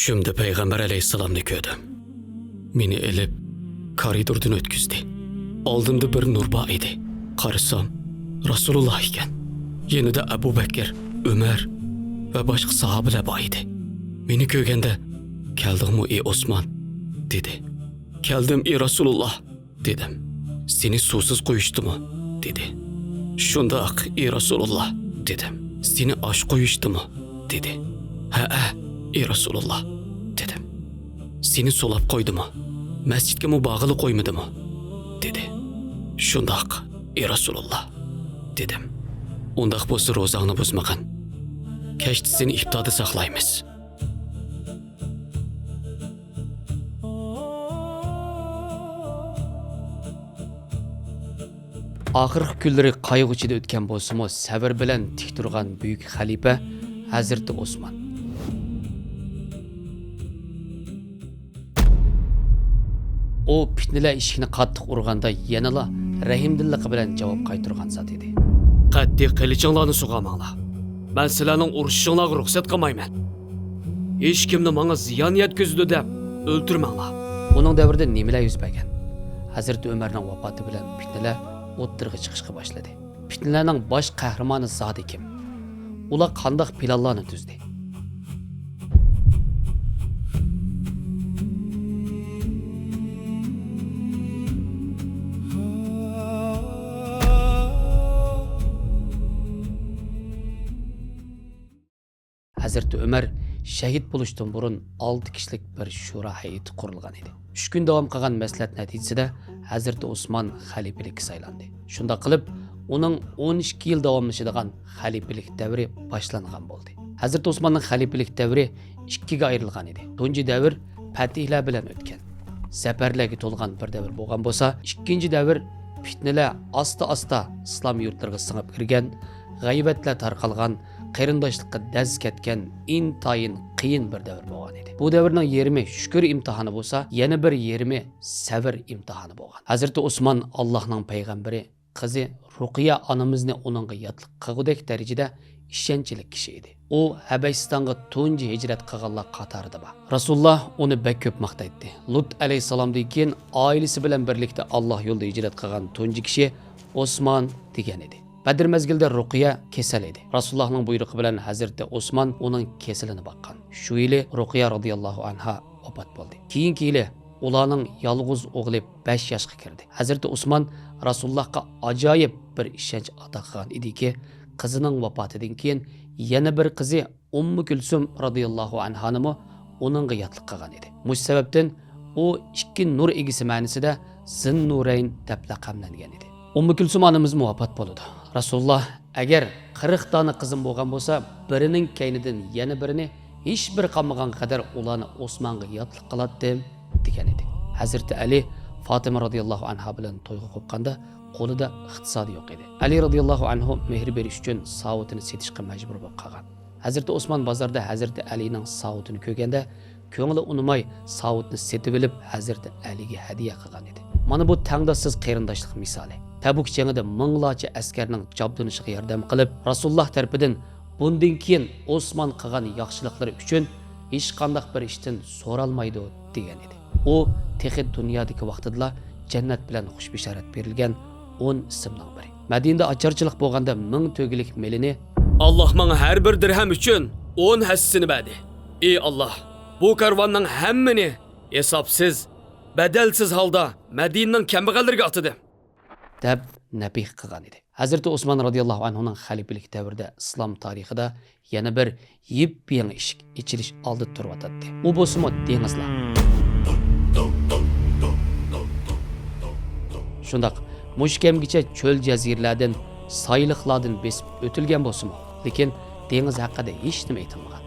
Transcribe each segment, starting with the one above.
Şimdi Peygamber aleyhisselamını gördüm. Beni elip koridordan ötküzdü. Aldımda bir nurba idi. Karısam Resulullah iken. Yenide Ebu Bekir, Ömer ve başka sahabeler var idi. Beni görgende "Geldim ey Osman" dedi. "Geldim ey Resulullah" dedim. "Seni susuz koyuştu mu?" dedi. "Şundak ey Resulullah" dedim. "Seni aş koyuştu mu?" dedi. "He ey Resulullah" dedim. "Seni solap koydu mu? Mescidge mi bağılı koymadı mı?" dedi. "Şundak ey Resulullah" dedim. "Ondak bolsa rozağını bozmağın. Keşti seni iftada saklaymiz." Ahirgi kunlari qayg'u ichida o'tgan bo'lsa-mu, sabr bilan tik turgan buyuk xalifa Hazrati Osman. O fitnalar eshikni qattiq urganda yanala rahimdilligi bilan javob qaytargan zot edi. "Qattiq qilichinlarni sugamanglar. Men sizlarning urushishinglarga ruxsat qilmayman. Hech kimni menga ziyon yetkazdi deb o'ldirmanglar." Uning davrida nimalar yuz bergan? Hazrati Umarning vafoti bilan fitnalar o'ttirg'i chiqishga boshladi. Fitnalarning bosh qahramoni zoti kim? Ular qanday planlarni tuzdi? Hazreti Ömer shahid bo'lishdan burun 6 kishilik bir shura hay'ati qurilgan edi. 3 kun davom qilgan maslahat natijasida Hazreti Osman xalifalikka saylandi. Shunda qilib, uning 12 yil davomlashadigan xalifalik davri boshlangan bo'ldi. Hazreti Osmanning xalifalik davri 2 ga ayrilgan edi. Tunji davr fatihlar bilan o'tgan. Zafarlarga to'lgan bir davr bo'lgan bo'lsa, ikkinchi davr fitnalar asta-asta islom yurtlariga singib kirgan, g'aybatlar tarqalgan, qarindoshlikqa daz ketgan intayin qiyin bir davr bo'lgan edi. Bu davrning yerimi shukr imtihoni bo'lsa, yana bir yerimi sabr imtihoni bo'lgan. Hazrati Osman Allohning payg'ambari qizi Ruqiya onamizni uningga yotliq qilgudek darajada ishonchli kishi edi. U Habasistonga tunji hijrat qilganlar qatorida bor. Rasululloh uni bek ko'p maqtaydi. Lut alayhisalomdan keyin oilasi bilan birlikda Alloh yo'lida hijrat qilgan tunji kishi Osman degan edi. Badr mezgilda Ruqiya kasal edi. Rasulullohning buyrug'i bilan Hazrati Osman uning kasalini boqqan. Shu yili Ruqiya radhiyallohu anha vafot bo'ldi. Keyingi yili ularning yolg'iz o'g'li 5 yoshga kirdi. Hazrati Osman Rasulullohga ajoyib bir ishonch ato qilgan ediki, qizining vafotidan keyin yana bir qizi Ummu Kulsum radhiyallohu anhanimi uningga yotliq qilgan edi. Mush sababdan u ikki nur egisi ma'nosida Zinnurayn deb laqamlangan edi. Ummu Kulsum onamiz vafot bo'ldi. Rasululloh agar 40 dona qizim bo'lgan bo'lsa, birining kaynidan yana birini hech bir qolmagan qadar ularni Osmonga yotliq qilatdim degan edi. Hazrati Ali Fatima radhiyallohu anha bilan to'yga qo'yqanda qo'lida iqtisodi yo'q edi. Ali radhiyallohu anhu mehr berish uchun savutini setishga majbur bo'lib qolgan. Hazrati Osman bozorda Hazrati Alining savutini ko'rganda, ko'ngli unimay savutni setib olib Hazrati Aliga hadiya qilgan edi. Mana bu tangdoshsiz qarindoshlik misoli. Tabuk jangida minglarcha askarning jabdunishiga yordam qilib, Rasululloh tarafidan bundan keyin Osman qilgan yaxshiliklari uchun hech qanday bir ishdan so'ralmaydi degan edi. U texi dunyodagi vaqtida jannat bilan xush bishorat berilgan 10 ismning biri. Madinada ocharchilik bo'lganda 1000 to'gilik melini "Allah menga har bir dirham uchun 10 hassini berdi. Ey Allah, bu karvonning hammani hisobsiz, badalsiz holda Madinaning kambag'allariga atadi" deb nabih qilgan edi. Hazrati Osman radhiyallohu anhuning xalifalik davrida islom tarixida yana bir yip-yangi eshik ichilish oldi turibdi. U bo'lsa dengizlar. Shundaq mushkamgacha cho'l jaziralardan, sayliqlardan besib o'tilgan bo'lsa-mu, lekin dengiz haqida hech nima aytilmagan.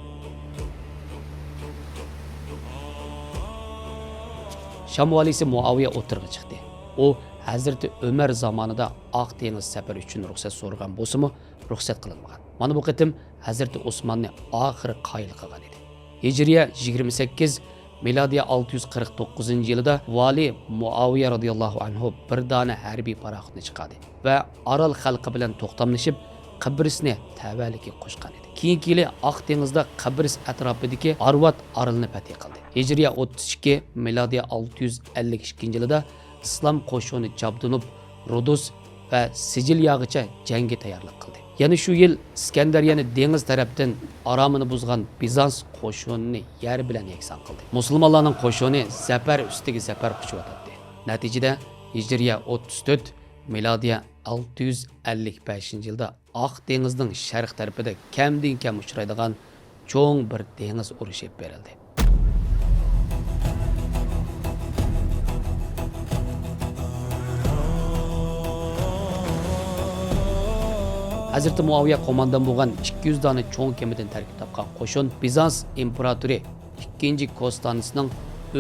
Sham valisi Muaviya o'tirg'i chiqdi. U Hazrati Ömer zamanida Oq dengiz safari uchun ruxsat so'ragan bo'lsa-mu, ruxsat qilinmagan. Mana bu qitim Hazrati Osmanni oxiri qoyil qilgan edi. Hijriya 28, milodiya 649-yilda vali Muaviya radhiyallohu anhu bir dona harbiy paraxotni chiqardi va Aral xalqi bilan to'xtamlashib, Qibrisni tavalliga qo'shgan edi. keyingi yili Oq dengizda Qabris atrofidagi Arvat orolini fath qildi. Hijriya 32, milodiya 652 yilida islom qo'shini Jabdunub, Rodus va Siciliyagacha jangga tayyorlik qildi. Yana shu yil Iskandariyani dengiz tarafdan aromini buzgan Bizans qo'shinini yer bilan yakson qildi. Musulmonlarning qo'shini zafar ustiga zafar quchib Natijada Hijriya 34, milodiya 655 yilda Oq dengizning sharq tarafida kamdan kam uchraydigan cho'ng bir dengiz urushi berildi. Hazreti Muaviya qo'mondan bo'lgan 200 dona cho'ng kemidan tarkib topgan qo'shin Bizans imperatori 2. Konstansining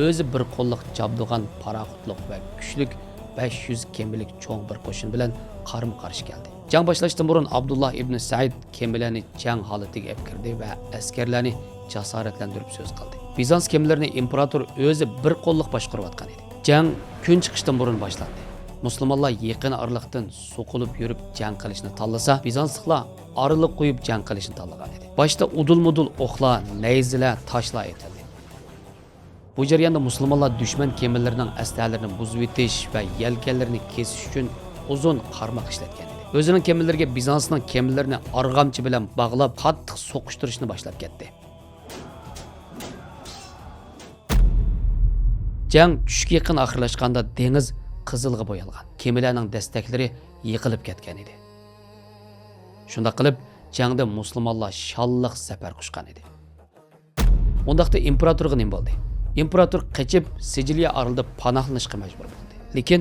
o'zi bir qo'lliq jabdug'an paraxutliq va kuchlik 500 kemilik cho'ng bir qo'shin bilan qarama-qarshi keldi. Jang boshlashdan burun Abdullah ibn Said kemilarni jang holatiga olib kirdi va askarlarni jasoratlantirib so'z qildi. Bizans kemilarini imperator o'zi bir qo'lliq boshqarayotgan edi. Jang kun chiqishdan burun boshlandi. Musulmonlar yaqin oraliqdan so'qilib yurib jang qilishni tanlasa, Bizansliklar oraliq qo'yib jang qilishni tanlagan edi. Boshda udul-mudul o'qlar, nayzlar, toshlar etildi. Bu jarayonda musulmonlar dushman kemalarining aslalarini buzib etish va yelkanlarini kesish uchun uzun qarmoq ishlatgan edi. O'zining kemalariga Bizansning kemalarini arg'amchi bilan bog'lab, qattiq so'qishtirishni boshlab ketdi. Jang tushga yaqin oxirlashganda dengiz qizilga bo'yalgan. Kemalarning dastaklari yiqilib ketgan edi. Shunda qilib, jangda musulmonlar shalliq zafar quchgan edi. Undaqda imperatorga nima bo'ldi? Imperator qochib Siciliya orolida panohlanishga majbur bo'ldi. Lekin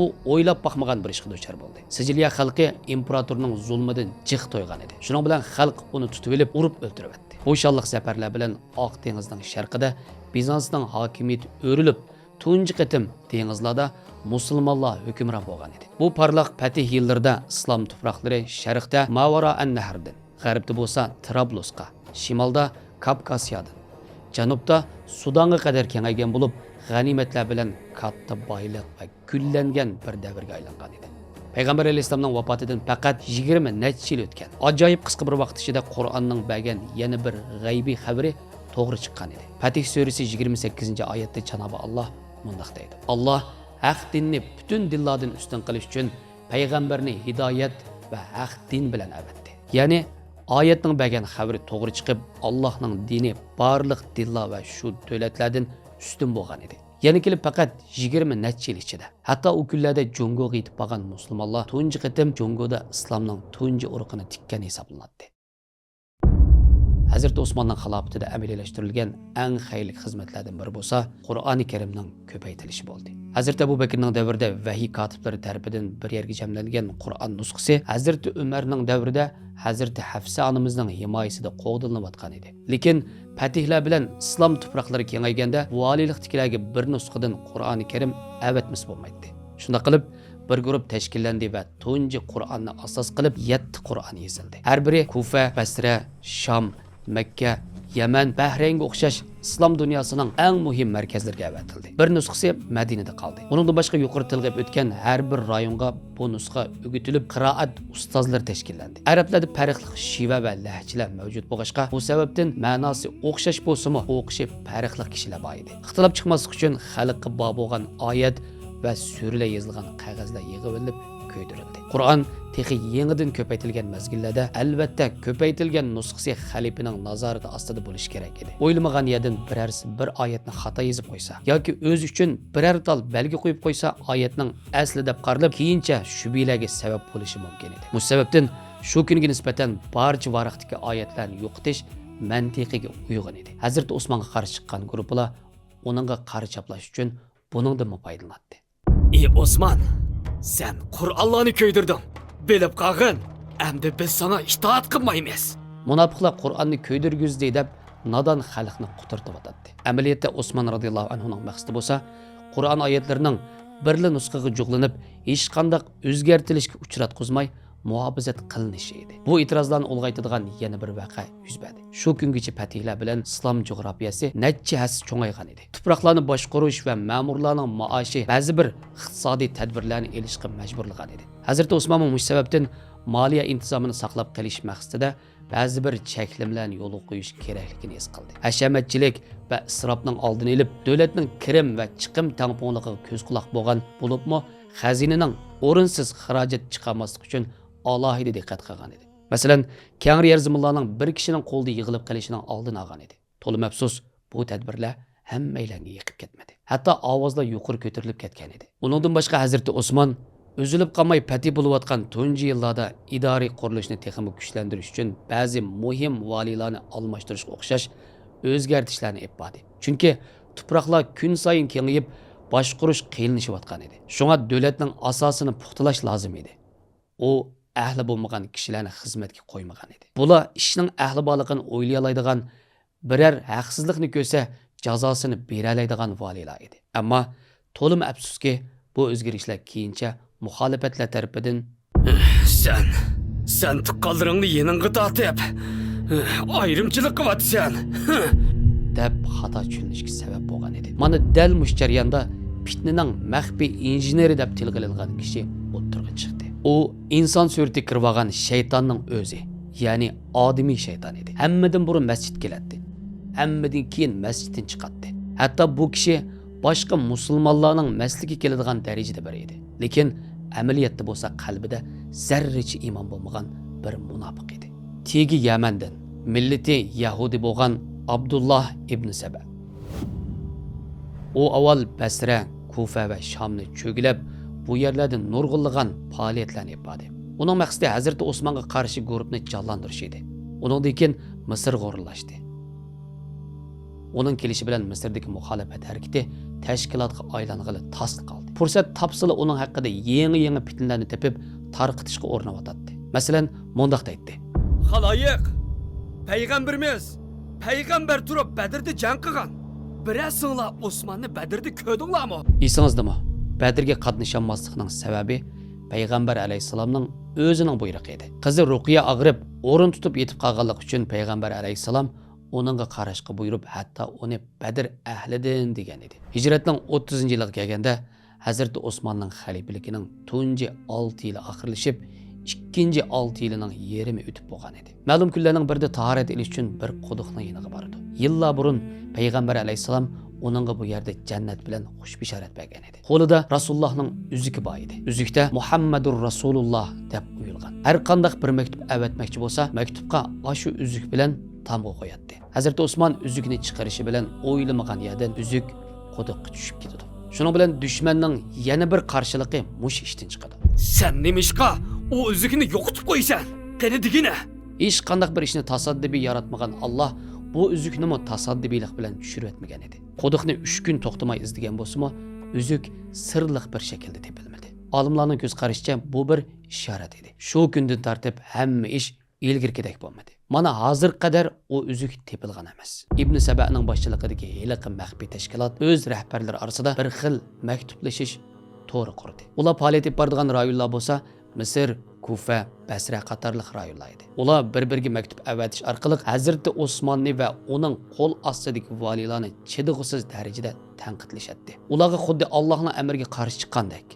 u o'ylab boqmagan bir ishga duchor bo'ldi. Siciliya xalqi imperatorning zulmidan jiq to'ygan edi. Shuning bilan xalq uni tutib olib, urib o'ldiribdi. Bu shalliq zafarlar bilan Oq dengizning sharqida Bizansning hokimiyati o'rilib, tunji qatim dengizlarda musulmonlar hukmron bo'lgan edi. Bu parlaq fatih yillarida islom tuproqlari sharqda Mavara an-Nahrdan, g'arbda bo'lsa Trablosga, shimolda Kavkasiyadan, janubda Sudanga qadar kengaygan bo'lib, g'animatlar bilan katta boylik va gullangan bir davrga aylangan edi. Payg'ambar alayhisolamning vafotidan faqat 20 necha yil o'tgan. Ajoyib qisqa bir vaqt ichida Qur'onning bergan yana bir g'aybiy xabari to'g'ri chiqqan edi. Fatih surasi 28-oyatda Janobi Alloh mundaq deydi. Alloh haq dinni butun dillardan ustun qilish uchun payg'ambarni hidoyat va haq din bilan avatdi. Ya'ni oyatning bergan xabari to'g'ri chiqib, Allohning dini barliq dillar va shu davlatlardan ustun bo'lgan edi. Yana kelib faqat 20 necha yil ichida. Hatto u kunlarda Jongoga yetib qolgan musulmonlar tunji qatim Jongoda islomning tunji urug'ini tikkan hisoblanadi. Hazreti Osmanning xilofatida amaliyalashtirilgan eng xayrli xizmatlardan biri bo'lsa, Qur'oni Karimning ko'paytilishi bo'ldi. Hazreti Abu Bakrning davrida vahiy kotiblari tarafidan bir yerga jamlangan Qur'on nusxasi Hazreti Umarning davrida Hazreti Hafsa onamizning himoyasida qo'g'dilinayotgan edi. Lekin fatihlar bilan islom tuproqlari kengayganda valiylikdagilarga bir nusxadan Qur'oni Karim avatmis bo'lmaydi. Shunda qilib bir guruh tashkillandi va tunji Qur'onni asos qilib 7 Qur'on yozildi. Har biri Kufa, Basra, Sham, Makka, Yaman, Bahraynga o'xshash islom dunyosining eng muhim markazlariga avatildi. Bir nusxasi Madinada qoldi. Uningdan boshqa yuqori tilg'ib o'tgan har bir rayonga bu nusxa o'gitilib, qiroat ustozlari tashkillandi. Arablarda farqli shiva va lahjalar mavjud bo'lg'achqa, bu sababdan ma'nosi o'xshash bo'lsa-mu, o'qishi farqli kishilar bor edi. Ixtilof chiqmaslik uchun xalqqa bor bo'lgan oyat va suralar yozilgan qog'ozlar yig'ilib ko'ydirildi. Qur'on texi yangidan ko'paytirilgan mazgillarda albatta ko'paytirilgan nusxasi xalifaning nazorati ostida bo'lishi kerak edi. O'ylamagan yerdan birarsi bir oyatni xato yozib qo'ysa yoki o'zi uchun biror tal belgi qo'yib qo'ysa, oyatning asli deb qarilib, keyincha shubhalarga sabab bo'lishi mumkin edi. Bu sababdan shu kunga nisbatan barcha varaqdagi oyatlarni yo'qotish mantiqiga uyg'un edi. Hazrat Usmonga qarshi chiqqan guruhlar uningga qarshi chaplash uchun buningdan foydalanadi. Ey Osman, sen Qur'onni ko'ydirding. Bilib qolgin, endi biz sana itoat qilmaymiz. Munofiqlar Qur'onni ko'ydirgizdi deb nodon xalqni qutirtib-atadi. Amaliyotda Osman radhiyallohu anhuning maqsadi bo'lsa, Qur'on oyatlarining birli nusxaga jug'lanib, hech qanday o'zgartirishga uchratqizmay muhofazat qilinishi edi. Bu e'tirozlarni ulg'aytiradigan yana bir voqea yuz berdi. Shu kungacha fatihlar bilan islom jo'grafiyasi necha has cho'ngaygan edi. Tuproqlarni boshqarish va ma'murlarning maoshi ba'zi bir iqtisodiy tadbirlarni elishga majburlagan edi. Hazrat Usmon bu sababdan moliya intizomini saqlab qolish maqsadida ba'zi bir cheklimlarni yo'l qo'yish kerakligini his qildi. Hashamatchilik va isrofning oldini olib, davlatning kirim va chiqim tangpongligiga ko'z quloq bo'lgan bo'libmi, xazinaning o'rinsiz xarajat chiqarmaslik uchun alohida diqqat qilgan edi. Masalan, Kangri Erzimulloning bir kishining qo'lda yig'ilib qolishining oldini olgan edi. To'lim afsus, bu tadbirlar hammalarga yiqib ketmadi. Hatto ovozlar yuqori ko'tarilib ketgan edi. Uningdan boshqa Hazrati Osmon o'zilib qolmay pati bo'layotgan tunji yillarda idoriy qurilishni texnik kuchlantirish uchun ba'zi muhim valilarni almashtirishga o'xshash o'zgartishlarni epadi. Chunki tuproqlar kun sayin kengayib, boshqarish qiyinlashayotgan edi. Shunga davlatning asosini puxtalash lozim edi. U ahli bo'lmagan kishilarni xizmatga qo'ymagan edi. Bular ishning ahli borligini o'ylay oladigan, biror haqsizlikni ko'rsa jazosini bera oladigan valilar edi. Ammo to'lim afsuski, bu o'zgarishlar keyincha muxolifatlar tarafidan sen tuqqanlaringni yeningga tortib, ayrimchilik qilyapsan. deb xato tushunishga sabab bo'lgan edi. Mana dal mush jarayonda fitnaning maxfiy injeneri deb tilga olingan kishi o'ttirga chiqdi. U inson surati kirib olgan shaytonning o'zi, ya'ni odamiy shayton edi. Hammadan burun masjidga keladi. Hammadan keyin masjiddan chiqadi. Hatto bu kishi boshqa musulmonlarning masjidga keladigan darajada bir edi. Lekin amaliyotda bo'lsa qalbida zarracha iymon bo'lmagan bir munofiq edi. Tegi Yamandan, millati Yahudi bo'lgan Abdullah ibn Saba. U avval Basra, Kufa va Shamni cho'gilab, bu yerlarda nurg'unlagan faoliyatlarni yapadi. Uning maqsadi Hazrati Osmonga qarshi guruhni jonlantirish edi. Uningdan keyin Misrga o'rinlashdi. Uning kelishi bilan Misrdagi muxolifat harakati tashkilotga aylang'ili tasdiq qildi. Fursat topsila uning haqida yangi fitnalarni tepib tarqitishga o'rnatdi. Masalan, mundaq aytdi: Xaloyiq, payg'ambar turib Badrda jang qilgan. Birasinglar Osmonni Badrda ko'rdinglarmi? Esingizdami? Badrga qatnasholmaslikning sababi payg'ambar alayhisalomning o'zining buyrug'i edi. Qizi Ruqiya og'rib, o'rin tutib yetib qolganlik uchun payg'ambar alayhisalom onunğa qarashqa buyurib, hatto uni Badr ahlidan degan edi. Hijratning 30-yiliga kelganda Hazrati Osmonning xalifaligining tunji 6 yili oxirlashib, ikkinchi 6 yilining yarmi o'tib bo'lgan edi. Ma'lum kunlarning birida tahorat ilish uchun bir quduqning yoniga bordi. Yillar burun payg'ambar alayhisalom onunğa bu yerda jannat bilan xush bishorat bergan edi. Qo'lida Rasulullohning uzuki bor edi. Uzukda Muhammadur Rasululloh deb qo'yilgan. Har qanday bir maktub avatmoqchi bo'lsa, maktubga shu uzuk bilan tamg'a qo'yatdi. Hazrati Osmon uzukni chiqarishi bilan o'ylamagan yerdan uzuk quduqqa tushib ketdi. Shuning bilan dushmanning yana bir qarshiligi mush ishdan chiqadi. Sen nimishqa o uzukni yo'qotib qo'ysan? Qani digina? Hech qanday bir ishni tasaddibiy yaratmagan Alloh bu uzukni mo tasaddibiylik bilan tushirib etmagan edi. Quduqni 3 kun to'xtamay izlagan bo'lsa-mo, uzuk sirliq bir shaklda topilmadi. Olimlarning ko'z qarashicha bu bir ishorat edi. Shu kundan tartib hamma ish ilgirkidek bo'lmadi. Mana hozir qadar o uzuk tepilgan emas. Ibn Sabaning boshchiligidagi hiliqi maxfiy tashkilot o'z rahbarlari orasida bir xil maktublashish to'g'ri qurdi. Ular faoliyat olib boradigan rayonlar bo'lsa, Misr, Kufa, Basra qatorliq rayonlar edi. Ular bir-biriga maktub avatish orqali Hazrati Osmonni va uning qo'l ostidagi valilarni chidg'isiz darajada tanqidlashadi. Ularga xuddi Allohning amriga qarshi chiqqandek,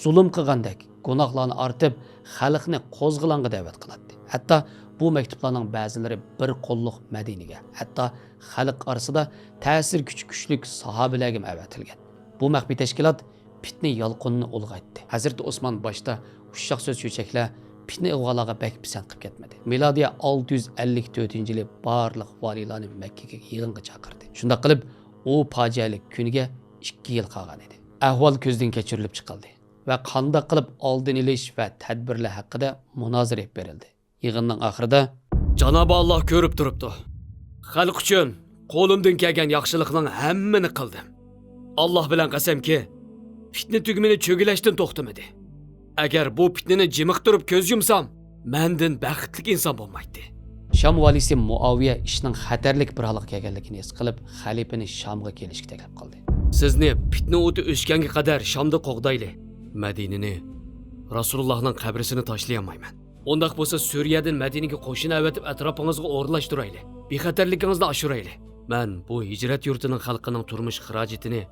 zulm qilgandek, gunohlarni ortib, xalqni qo'zg'alonga da'vat qiladi. Hatto bu maktublarning ba'zilari bir qo'lliq Madinaga, hatto xalq orasida ta'sir kuchli sahobalarga avatilgan. Bu maxfiy tashkilot fitna yolqinini ulg'aytdi. Hazrati Osmon boshda ushshoq so'z cho'chaklar fitna ig'volarga bak pisand qilib ketmadi. Milodiya 654-yili barliq valilarni Makkaga yig'inga chaqirdi. Shunda qilib, u fojialik kuniga 2 yil qolgan edi. Ahvol ko'zdan kechirilib chiqildi va qanday qilib oldin olish va tadbirlar haqida munozara berildi. Yig'inning oxirida Janob Alloh ko'rib turibdi. Xalq uchun qo'limdan kelgan yaxshilikning hammani qildim. Alloh bilan qasamki, fitna tugmini cho'gilashdan to'xtamadi. Agar bu fitnani jimiq turib ko'z yumsam, mendan baxtli inson bo'lmaydi. Sham valisi Muaviya ishning xatarlik bir holatga kelganligini his qilib, xalifani Shamga kelishga taklif qildi. Sizni fitna o'ti o'shganga qadar Shamda qo'g'dayli. Madinani Rasulullohning qabrisini tashlayamayman. Ondaq bo'lsa Suriyadan Madinaga qo'shin avatib atrofingizga o'rlashtirayli. Bexatarligingizni oshirayli. Men bu hijrat yurtining xalqining turmush xarajatini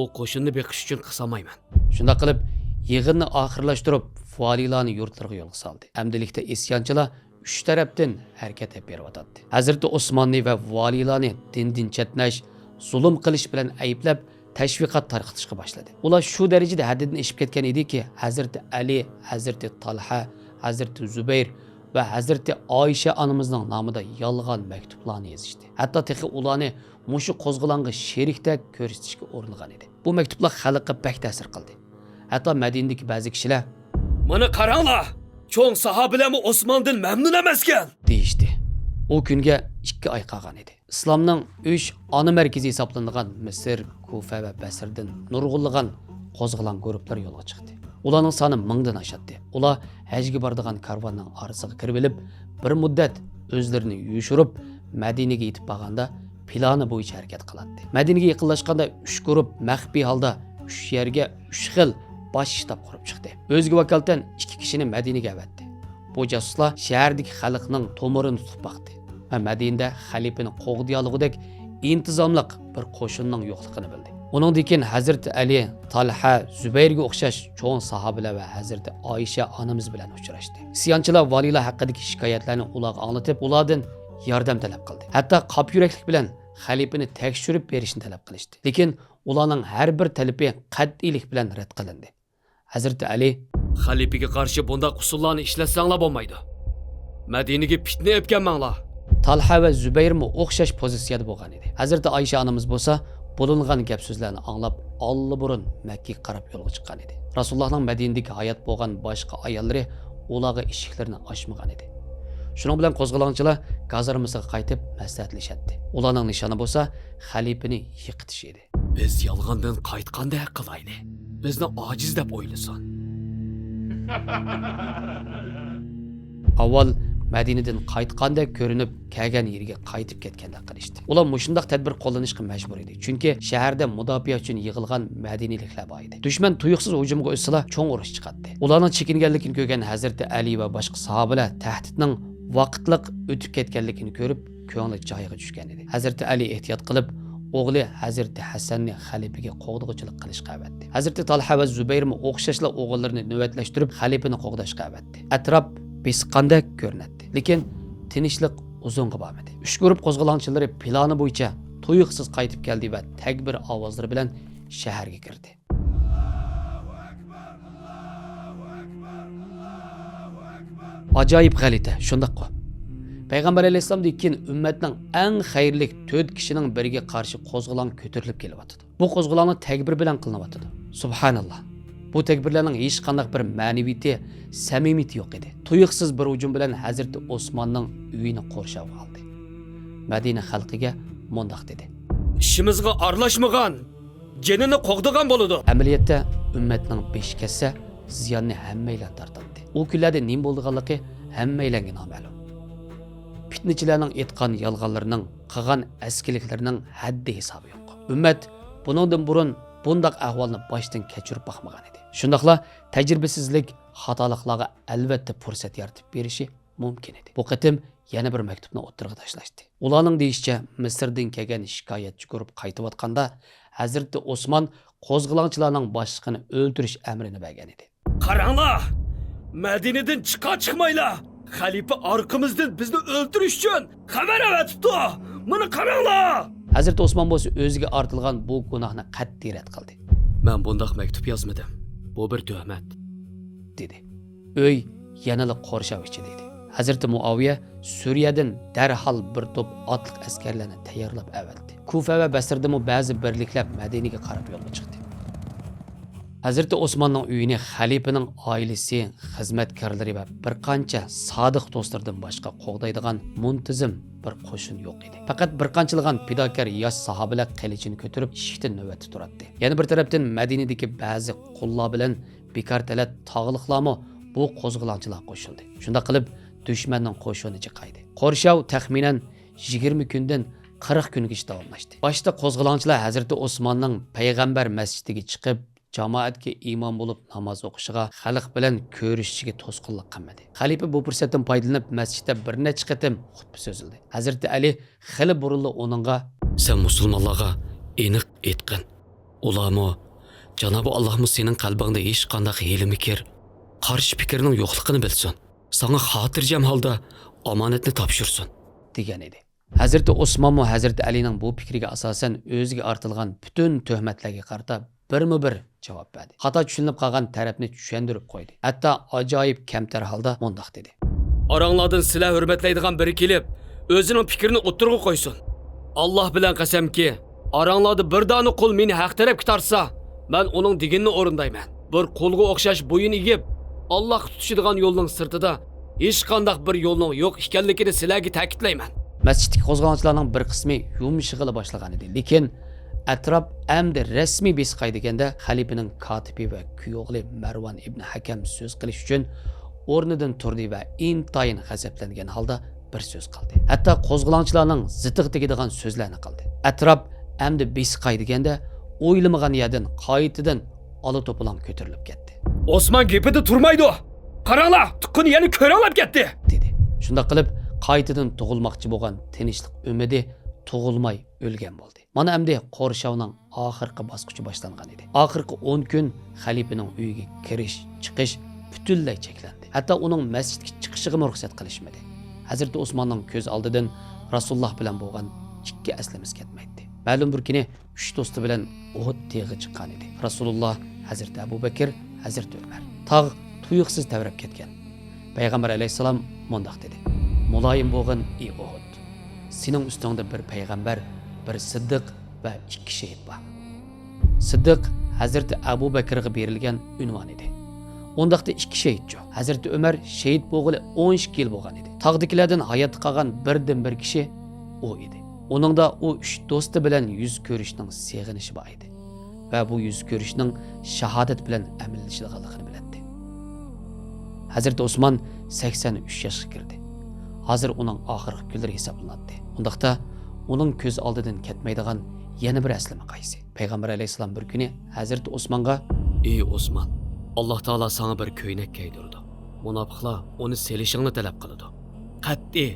o qo'shinni beqish uchun qilsamayman. Shunda qilib, yig'inni oxirlashtirib, valilarni yurtlariga yo'lga soldi. Amdilikda isyonchilar uch tarafdan harakat beryotdi. Hazrati Osmonni va valiylarni dindan chetlash, zulm qilish bilan ayblab tashviqot tarqatishga boshladi. Ular shu darajada haddidan oshib ketgan ediki, Hazrati Ali, Hazrati Talha, Hazrati Zubayr va Hazrati Oysha onamizning nomida yolg'on maktublarni yozishdi. Hatto texi ularni mushu qo'zg'olonga sherikda ko'rsatishga uringan edi. Bu maktublar xalqqa bak ta'sir qildi. Hatto Madinadagi ba'zi kishilar Mana qaranglar, cho'ng sahobalarmi Osmondan mamnun emaskan deyishdi. O kunga 2 oy qolgan edi. Islomning 3 ana markazi hisoblanadigan Misr, Kufa va Basrdan nurg'unlagan qo'zg'olon guruhlar yo'lga chiqdi. Ularning soni 1000 dan oshadi. Ular hajga boradigan karvonning orasiga kirib olib, bir muddat o'zlarini yuyishirib, Madinaga yetib borganda plani bo'yicha harakat qiladi. Madinaga yaqinlashganda 3 guruh maxfiy holda 3 yerga 3 xil bosh shtab qurib chiqdi. O'ziga vakolatan 2 kishini Madinaga avatdi. Bu jasuslar shahardagi xalqning to'mirini tutib baqdi va Madinada xalifani qo'g'diyolug'idek intizomliq bir qo'shinning yo'qligini bildi. Uningdan keyin Hazrati Ali, Talha, Zubayrga o'xshash cho'ng sahobalar va Hazrati Oysha onamiz bilan uchrashdi. Isyanchilar valiylar haqidagi shikoyatlarni ularga anglatib, ulardan yordam talab qildi. Hatto qop yuraklik bilan xalifani tekshirib berishni talab qilishdi. Lekin ularning har bir talabi qat'iylik bilan rad qilindi. Hazrati Ali Xalifaga qarshi bunday usullarni ishlatsanglar bo'lmaydi. Madinaga fitna epganmanglar. Talha va Zubayrmi o'xshash pozitsiyada bo'lgan edi. Hazrati Oysha onamiz bo'lsa, bo'lingan gap so'zlarni anglab, olli-burun Makkaga qarab yo'lga chiqqan edi. Rasulullohning Madinadagi hayot bo'lgan boshqa ayollari ularga eshiklarini ochmagan edi. Shuning bilan qo'zg'olonchilar gazarmasiga qaytib maslahatlashadi. Ularning nishoni bo'lsa, xalifani yiqitish edi. Biz yolg'ondan qaytganda qilayli. Bizni ojiz deb o'ylasan. Avval Madinadan qaytganda ko'rinib, kelgan yeriga qaytib ketganda qilishdi. Ular mushundaq tadbir qo'llanishga majbur edi. Chunki shaharda mudofaa uchun yig'ilgan madinaliklar bor edi. Dushman tuyuqsiz hujumga o'tsalar, cho'ng urush chiqadi. Ularning chekinganligini ko'rgan Hazrati Ali va boshqa sahobalar tahdidning vaqtliq o'tib ketganligini ko'rib, ko'ngli joyiga tushgan edi. Hazrati Ali ehtiyot qilib, o'g'li Hazrati Hasanni xalifaga qo'g'dog'ichilik qilishga avatdi. Hazrati Talha va Zubayrmi o'xshashlar o'g'illarini navbatlashtirib, xalifani qo'g'dashga avatdi. Atrof besqandek ko'rinadi. Lekin tinchlik uzunga bormadi. 3 guruh qo'zg'olonchilari plani bo'yicha tuyuqsiz qaytib keldi va takbir ovozlari bilan shaharga kirdi. Ajoyib g'alita, shundaqmi? Payg'ambar alayhisolamdan keyin ummatning eng xayrli 4 kishining biriga qarshi qo'zg'olon ko'tarilib kelyapti. Bu qo'zg'olonni takbir bilan qilinayapti. Subhanalloh. Bu takbirlarning hech qanday bir ma'naviyati, samimiyati yo'q edi. Tuyuqsiz bir hujum bilan Hazrati Osmonning uyini qurshab oldi. Madina xalqiga mundoq dedi: "Ishimizga aralashmagan, jinini qo'g'digan bo'ladi." Amaliyotda ummatning besh kassa ziyonni hammanglar tortadi. U kunlarda nima bo'lganligi hammanglarga noma'lum. Fitnachilarning aytgan yolg'onlarining, qilgan askiliklarining haddi hisobi yo'q. Ummat buningdan burun bundaq ahvolni boshdan kechirib baxmagan edi. Shundaqla tajribasizlik xatoliklarga albatta fursat yaratib berishi mumkin edi. Bu qatim yana bir maktubni o'ttirg'a tashlashdi. Ularning deyishicha, Misrdan kelgan shikoyatchi guruh qaytayotganda Hazrati Osmon qo'zg'olonchilarning boshlig'ini o'ldirish amrini bergan edi. Qaranglar, Madinadan chiqmaylar. Xalifa orqamizdan bizni o'ldirish uchun xabar avatibdi. Buni qaranglar. Hazrati Osmon bo'lsa o'ziga ortilgan bu gunohni qat'iy rad qildi. Men bundoq maktub yozmadim. Bu bir tuhmat, dedi. Uy yanada qo'rshav ichida edi. Hazrati Muaviya Suriyadan darhol bir to'p otliq askarlarni tayyorlab avatdi. Kufa va Basrda ba'zi birliklar Madinaga qarab yo'lga chiqdi. Hazrati Osmonning uyini xalifaning oilasi, xizmatkorlari va bir qancha sodiq do'stlardan boshqa qo'g'daydigan muntizim bir qo'shin yo'q edi. Faqat bir qanchilgan fidokor yosh sahobalar qilichini ko'tarib ishikda navbatda turardi. Yana bir tarafdan Madinadagi ba'zi qullar bilan bekor talat tog'liqlarmi bu qo'zg'olonchilar qo'shildi. Shunda qilib dushmanning qo'shini chiqaydi. Qo'rshav taxminan 20 kundan 40 kungacha davomlashdi. Boshda qo'zg'olonchilar Hazrati Osmonning payg'ambar masjidiga chiqib jamoatga imom bo'lib namoz o'qishiga, xalq bilan ko'rishishiga to'sqinlik qilmadi. Xalifa bu fursatdan foydalanib masjidda bir necha qatim xutba so'zildi. Hazrati Ali xili burildi uningga: "Sen musulmonlarga aniq aytqin. Ularmi, Janob Allohmi sening qalbingda hech qanday hiyla-mikr, qarshi fikrning yo'qligini bilsin. Sana xotirjam holda omonatni topshirsin degan edi. Hazreti Osman va Hazreti Alining bu fikriga asosan o'ziga ortilgan butun tuhmatlarga qarata birma-bir javob berdi. Xato tushunib qolgan tarafni tushuntirib qo'ydi. Hatto ajoyib kamtar holda mundoq dedi. Aranglardan sizlar hurmatlaydigan biri kelib, o'zining fikrini o'tirg'a qo'ysin. Alloh bilan qasamki, aranglarda bir dona qo'l meni haq tarafga tortsa, men uning deganini o'rindayman. Bir qo'lga o'xshash bo'yin egib, Alloh tutishadigan yo'lning sirtida hech qanday bir yo'lning yo'q ekanligini sizlarga ta'kidlayman. Masjidga qo'zg'olonchilarning bir qismi yumshig'ila boshlagan edi. Lekin atrof endi rasmiy besqay deganda xalifaning kotibi va kuyovli Marwan ibn Hakam so'z qilish uchun o'rnidan turdi va intayin g'azablangan holda bir so'z qildi. Hatto qo'zg'olonchilarning zitiq tegadigan so'zlarni qildi. Atrof endi besqay deganda o'ylamagan yerdan qaytadan ola to'polon ko'tarilib ketdi. Osman gapida turmaydi. Qaranglar, tuqqani yana ko'ra olib ketdi, dedi. Shunda qilib qaytadan tug'ilmoqchi bo'lgan tinchlik umidi tug'ilmay o'lgan bo'ldi. Mana endi Qo'rshovning oxirgi bosqichi boshlangan edi. Oxirgi 10 kun xalifaning uyiga kirish, chiqish butunlay cheklandi. Hatto uning masjidga chiqishiga ruxsat qilishmadi. Hazrat Osmonning ko'z oldidan Rasululloh bilan bo'lgan ikki aslimiz ketmaydi. Ma'lum bir kuni 3 do'sti bilan Uhud teg'i chiqqan edi. Rasululloh, Hazrat Abu Bakr, Hazrat Umar. Tog' tuyuqsiz tavrab ketgan. Payg'ambar alayhisalom mundoq dedi. Muloyim bo'lg'in ey Uhud. Sening ustingda bir payg'ambar, bir siddiq va ikki shahid bor. Siddiq Hazrat Abu Bakrga berilgan unvon edi. Ondaqda ikki shahidchi. Hazrat Umar shahid bo'lg'ili 12 yil bo'lgan edi. Tog'dikilardan hayot qolgan birdan bir kishi u edi. Uningda u 3 do'sti bilan yuz ko'rishning seg'inishi bor edi va bu yuz ko'rishning shahodat bilan amallashadiganligini biladi. Hazrat Osman 83 yoshga kirdi. Hozir uning oxirgi kunlari hisoblanadi. Undaqda uning ko'z oldidan ketmaydigan yana bir aslama qaysi? Payg'ambar alayhisalom bir kuni Hazrat Osmonga: "Ey Osman, Alloh taolo sana bir ko'ynak kiydirdi. Munofiqlar uni selishingni talab qiladi. Qat'iy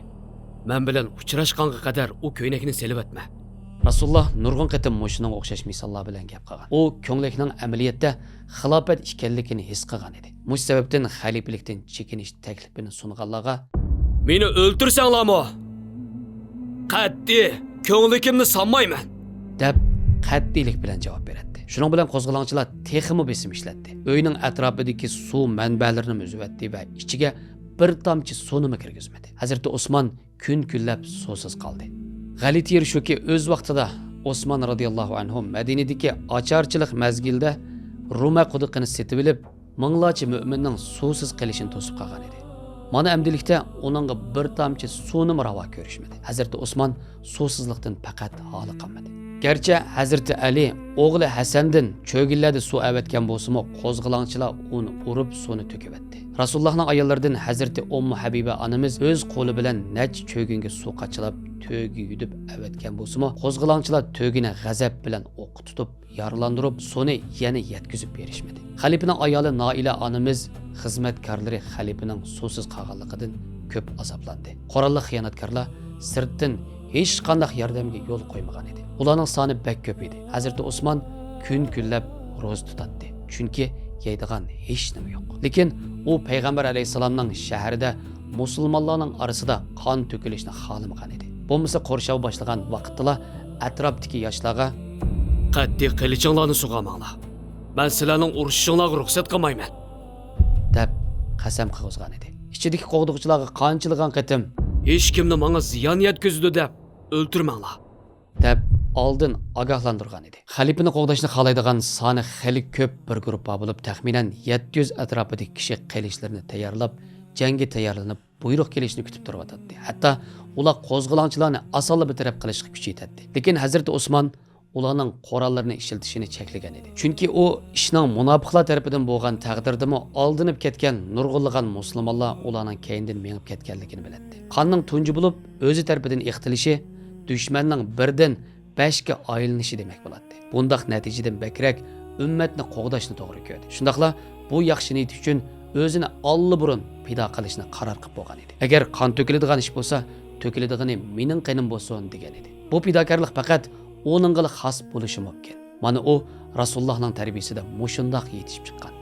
men bilan uchrashganga qadar u ko'ynakni selib etma." Rasululloh nurg'un qatim mushuning o'xshash misollar bilan gap qilgan. U ko'nglikning amaliyotda xilofat ekanligini his qilgan edi. Mush sababdan xalifalikdan chekinish taklifini sunganlarga: "Meni o'ltirsanglarmi? Qat'iy ko'nglikimni sanmayman" deb qat'iylik bilan javob berdi. Shuning bilan qo'zg'olonchilar texmi besim ishlatdi. Uyning atrofidagi suv manbalarini o'zvatdi va ichiga bir tomchi suvni kirgizmadi. Hazrat Osmon kun-kunlab suvsiz qoldi. G'alati yer shuki, o'z vaqtida Osmon radhiyallohu anhu Madinadagi ocharchilik mazgilda Ruma quduqini setib olib, minglarcha mu'minning suvsiz qilishini to'sib qolgan edi. Mana amdilikda uningga bir tomchi suvni ravo ko'rishmadi. Hazrat Osmon suvsizlikdan faqat holi qolmadi. Gerçi Hazreti Ali o'g'li Hasandan cho'gillarda suv avatgan bo'lsa-mu, qo'zg'olonchilar uni urib suvni to'kib etdi. Rasulullohning ayollaridan Hazreti Ummu Habiba onamiz o'z qo'li bilan nech cho'ginga suv qachilab, to'gi yudib avatgan bo'lsa-mu, qo'zg'olonchilar to'gini g'azab bilan o'q tutib, yaralandirib, suvni yana yetkazib berishmadi. Xalifaning ayoli Noila onamiz xizmatkorlari xalifaning suvsiz qolganligidan ko'p azoblandi. Qurolli xiyonatkorlar sirtdan hech qanday yordamga yo'l qo'ymagan edi. Ularning soni bek ko'p edi. Hazrat Osmon kun-kunlab ro'za tutatdi. Chunki yeydigan hech nima yo'q. Lekin u payg'ambar alayhisalomning shahrida musulmonlarning orasida qon to'kilishni xohlamagan edi. Bo'lmasa Qo'rshov boshlagan vaqtda atrofdagi yoshlarga: "Qat'iy qilichinglarni sug'amanglar. Men sizlarning urushinglarga ruxsat qilmayman" deb qasam qilgan edi. Ichidagi qo'g'diqchilarga qanchilgan qatim: "Hech kimni menga ziyon yetkazdi deb o'ltirmanglar" deb oldin ogohlantirgan edi. Xalifani qo'g'dashni xohlaydigan soni xili ko'p bir guruhga bo'lib, taxminan 700 atrofidagi kishi qilishlarini tayyorlab, jangga tayyorlanib, buyruq kelishini kutib turibdi. Hatto ular qo'zg'olonchilarni osonla bitirib qilishga kuch yetadi. Lekin Hazrat Osmon ularning qorallarini ishlatishini cheklagan edi. Chunki u ishning munofiqlar tarafidan bo'lgan taqdirdimi oldinib ketgan nurg'unlagan musulmonlar ularning keyindan menib ketganligini biladi. Qonning tunji bo'lib, o'zi tarafidan ixtilishi dushmanning birdan 5 ga aylanishi demak bo'ladi. Bundaq natijadan bakrak ummatni qo'g'dashni to'g'ri ko'rdi. Shundaqla bu yaxshi niyat uchun o'zini olli-burun pido qilishni qaror qilib bo'lgan edi. Agar qon to'kiladigan ish bo'lsa, to'kiladigani mening qinim bo'lsin degan edi. Bu pidokorlik faqat o'ningga xos bo'lishi mumkin. Mana u Rasulullohning tarbiyasida mushundoq yetishib chiqqan.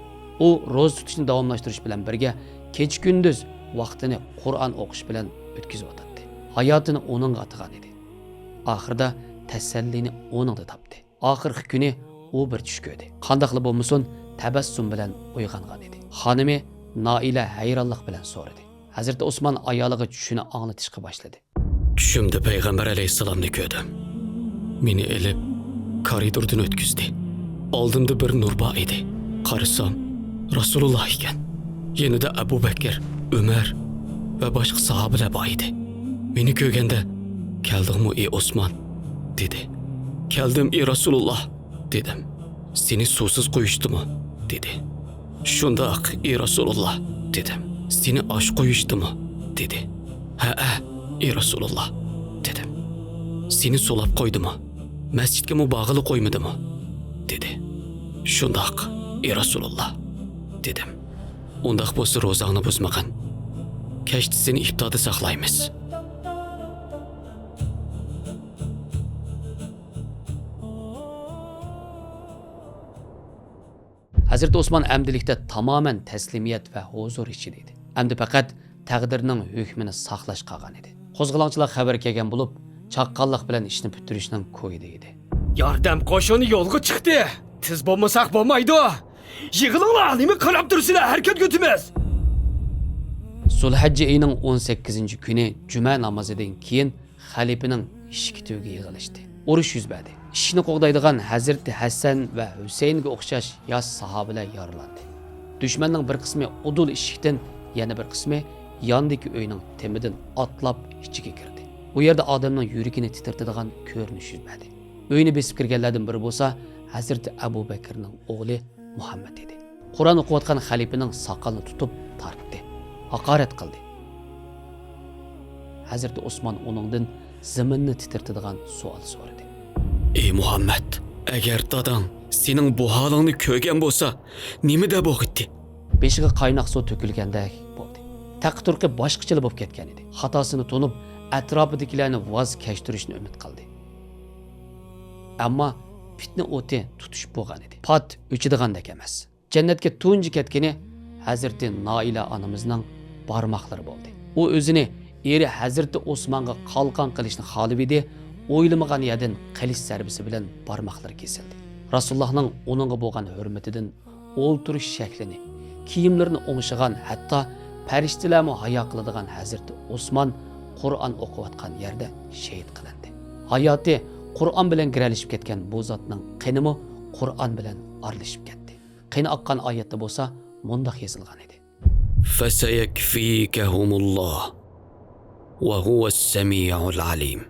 U ro'za tutishni davomlashtirish bilan birga kecha-kunduz vaqtini Qur'on o'qish bilan o'tkazib o'tadi. Hayotini o'ningga atagan edi. Oxirida tasallini o'ningda topdi. Oxirgi kuni u bir tush ko'rdi. Qandoqli bo'lmasin, tabassum bilan uyg'ongan edi. Xonimi Noila hayronlik bilan so'radi. Hazrat Osmon ayoliga tushini anglatishga boshladi. Tushimda payg'ambar alayhissalomni ko'rdim. Meni elib koridordan o'tkazdi. Oldimda bir nur bor edi. Qarasam Rasululloh ekan. Yanida Abu Bakr, Umar va boshqa sahobalar bor edi. Meni ko'rganda, "Keldingmi ey Osmon?" dedi. "Keldim ey Rasululloh" dedim. "Seni suvsiz qo'yishdimi?" dedi. "Shundoq ey Rasululloh" dedim. "Seni osh qo'yishdimi?" dedi. "Ha, ey Rasululloh" dedim. "Seni so'lab qo'ydimi? Masjidga mubog'ili qo'ymadimi?" dedi. "Shundoq ey Rasululloh" dedim. "Undaq bo'lsa ro'zangni buzmag'in. Kechda seni iftorda saqlaymiz." Hazrat Osman amdilikda tamoman taslimiyat va huzur ichida edi. Endi faqat taqdirning hukmini saqlash qolgan edi. Qo'zg'alonchilar xabar kelgan bo'lib, chaqqonlik bilan ishni bitirishning ko'yida edi. Yordam qo'shini yo'lga chiqdi. Tiz bo'lmasak bo'lmaydi. Yig'ilinglar, nima qarab tursizlar? Harakat ko'timiz. Zulhajji oyining 18 kuni juma namozidan keyin xalifaning ishki to'yiga yig'ilishdi. Urush yuz berdi. Ishni qo'g'daydigan Hazrat Hasan va Husaynga o'xshash yosh sahobalar yaralandi. Dushmanning bir qismi udul ishikdan, yana bir qismi yondagi uyning temidan otlab ichiga kirdi. Bu yerda odamning yuragini titrtadigan ko'rinish yuz berdi. Uyni besib kirganlardan biri bo'lsa, Hazrat Abu Bakrning o'g'li Muhammad edi. Qur'on o'qiyotgan xalifaning soqolini tutib tortdi. Haqorat qildi. Hazrat Osmon uningdan zaminni titrtadigan savol so'radi. "Ey Muhammad, agar dadang sening bu holingni ko'rgan bo'lsa, nima deb o'qitdi?" Beshiga qaynoq suv to'kilgandek bo'ldi. Taqturqi boshqacha bo'lib ketgan edi. Xatosini to'nib, atrofidagilarni voz kechtirishni umid qildi. Ammo fitna o'ti tutishib bo'lgan edi. Pot o'chidigandek emas. Jannatga tunji ketgani Hazrati Noila onamizning barmoqlari bo'ldi. U o'zini eri Hazrati Osmonga qalqon qilishni xohlab edi. O'ylamagan yerdan qilich zarbisi bilan barmoqlari kesildi. Rasulullohning uningga bo'lgan hurmatidan o'ltirish shaklini, kiyimlarini o'ng'ishigan, hatto farishtalarni hayo qiladigan Hazrati Osmon Qur'on o'qiyotgan yerda shahid qilindi. Hayoti Qur'on bilan giralishib ketgan bu zotning qinimi Qur'on bilan aralashib ketdi. Qini oqqan oyatda bo'lsa, mundaq yozilgan edi. "Fasayakfikahumulloh va huwas-sami'ul alim."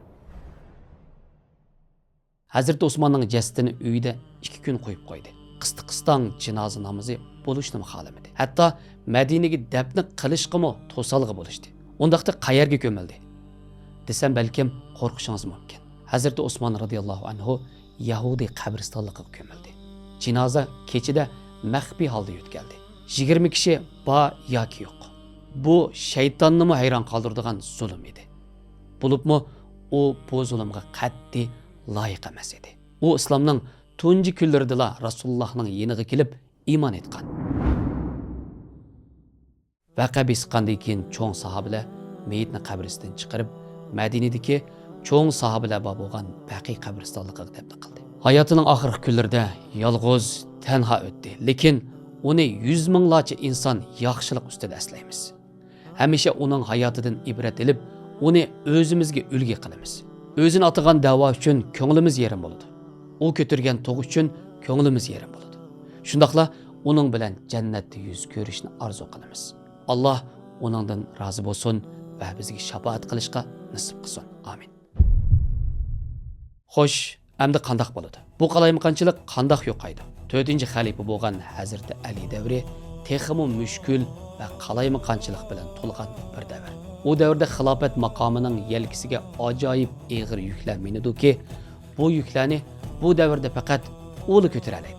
Hazrati Osmonning jasadini uyida 2 kun qo'yib qo'ydi. Qistan jinoza namozi bo'lishni xohlamadi. Hatto Madinaga dafn qilishqimi to'salg'i bo'lishdi. Undaqda qayerga ko'mildi desam balkim qo'rqishingiz mumkin. Hazrati Osmon radhiyallohu anhu Yahudi qabristonligiga ko'mildi. Jinoza kechida maxfiy holda o'tkazildi. 20 kishi bor yoki yo'q. Bu shaytonni hayron qoldiradigan zulm edi. Bo'libmi u bu zulmga qat'iy loyiq emas edi. U islomning tunji kunlarida Rasulullohning yeniga kelib iymon etgan. Vaqa bisqandan keyin cho'ng sahobalar meyitni qabrisidan chiqarib Madinadagi cho'ng sahobalar bo'lgan Baqi qabristonligiga dafn qildi. Hayotining oxirgi kunlarida yolg'iz, tanho o'tdi, lekin uni 100 minglarcha inson yaxshilik ustida aslaymiz. Hamisha uning hayotidan ibrat olib, uni o'zimizga ulgu qilamiz. O'zini atagan da'vo uchun ko'nglimiz yerim bo'ladi. U ko'targan tog' uchun ko'nglimiz yerim bo'ladi. Shundaqla uning bilan jannatda yuz ko'rishni orzu qilamiz. Alloh uningdan rozi bo'lsin va bizga shafaat qilishga nasib qilsin. Amin. Xo'sh, endi qandoq bo'ladi? Bu qalaymiqanchilik qandoq yo'qaydi? 4-xalifa bo'lgan Hazrat Ali davri texmi mushkul va qalaymiqanchilik bilan to'lgan bir davr. U davrda xilofat maqomining yelkisiga ajoyib og'ir yuklar minidiki, bu yuklarni bu davrda faqat o'li ko'taradi.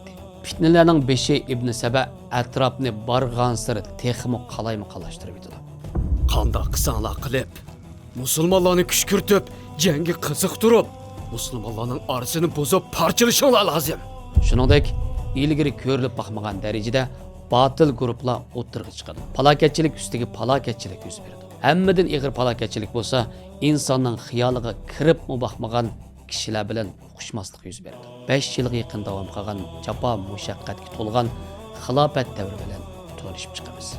Fitnalarning beshi Ibn Saba atrofni barg'ansir texmi qalaymiqalashtirib yetadi. Qandoq qilsanglar qilib, musulmonlarni kuch kiritib, jangga qiziqtirib, musulmonlarning orasini buzib parchalashinglar lozim. Shuningdek, ilgari ko'rilib boqmagan darajada botil guruhlar o'tirg'i chiqadi. Falokatchilik ustiga falokatchilik yuz beradi. Hammadan ig'ir falokatchilik bo'lsa, insonning xiyoliga kirib muboqmagan kishilar bilan uqishmaslik yuz berdi. 5 yilga yaqin davom qilgan jafo mushaqqatga to'lgan xilofat davri bilan tanishib chiqamiz.